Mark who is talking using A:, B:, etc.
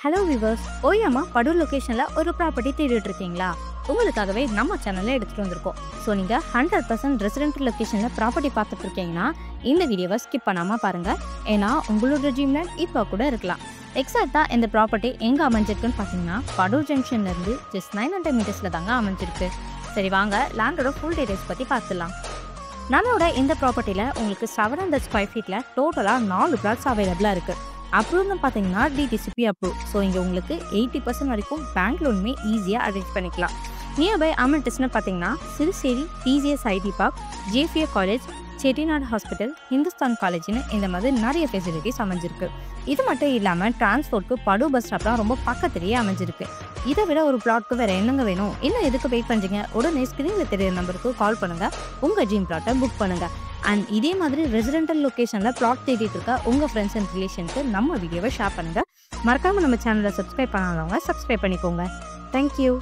A: Hello viewers, ஓயாமா Padur லொகேஷன்ல ஒரு property தேடிட்டு இருக்கீங்களா? உங்களுக்காகவே நம்ம சேனல்ல எடுத்துட்டு வந்திருக்கோம். ஸோ நீங்க 100% ரெசிடென்ட் லொகேஷன்ல ப்ராப்பர்ட்டி பார்த்துட்டு இருக்கீங்கன்னா இந்த வீடியோவை ஸ்கிப் பண்ணாம பாருங்க. ஏன்னா உங்களோட ட்ரீம் லேண்ட் இப்போ கூட இருக்கலாம். எக்ஸாக்டா இந்த ப்ராப்பர்ட்டி எங்க அமைஞ்சிருக்குன்னு பார்த்தீங்கன்னா படூர் ஜங்ஷன்ல இருந்து ஜஸ்ட் 900 மீட்டர்ஸ்ல தாங்க அமைஞ்சிருக்கு. சரி வாங்க லேண்டோட ஃபுல் டீடைல்ஸ் பத்தி பார்த்துலாம். நம்மளோட இந்த ப்ராப்பர்ட்டியில் உங்களுக்கு 700 ஸ்கொயர் ஃபீட்டில் டோட்டலாக 4 பிளாட்ஸ் அவைலபிளாக இருக்குது. அப்ரூவ்னு பார்த்தீங்கன்னா டிடிசிபி அப்ரூவ். ஸோ இங்கே உங்களுக்கு 80% வரைக்கும் பேங்க் லோனுமே ஈஸியாக அரேஞ்ச் பண்ணிக்கலாம். நியர்பை அமெனிட்டிஸ்னு பார்த்தீங்கன்னா Siruseri TGS IT park, JBA college, Chettinad hospital, Hindustan காலேஜ்னு இந்த மாதிரி நிறைய ஃபெசிலிட்டிஸ் அமைஞ்சிருக்கு. இது மட்டும் இல்லாமல் டிரான்ஸ்போர்ட்க்கு படூர் பஸ் ஸ்டாப்லாம் ரொம்ப பக்கத்துலேயே அமைஞ்சிருக்கு. இதை விட ஒரு பிளாட்க்கு வேறு என்னங்க வேணும்? இன்னும் எதுக்கு வெயிட் பண்ணுறீங்க? உடனே ஸ்க்ரீனில் தெரியுற நம்பருக்கு கால் பண்ணுங்கள், உங்கள் ட்ரீம் பிளாட்டை புக் பண்ணுங்கள். அண்ட் இதே மாதிரி ரெசிடென்டல் லொகேஷனில் பிளாட் தேடிட்டு இருக்க உங்கள் ஃப்ரெண்ட்ஸ் அண்ட் ரிலேஷனுக்கு நம்ம வீடியோவை ஷேர் பண்ணுங்கள். மறக்காமல் நம்ம சேனலை சப்ஸ்கிரைப் பண்ணாதவங்க சப்ஸ்கிரைப் பண்ணிக்கோங்க. தேங்க்யூ.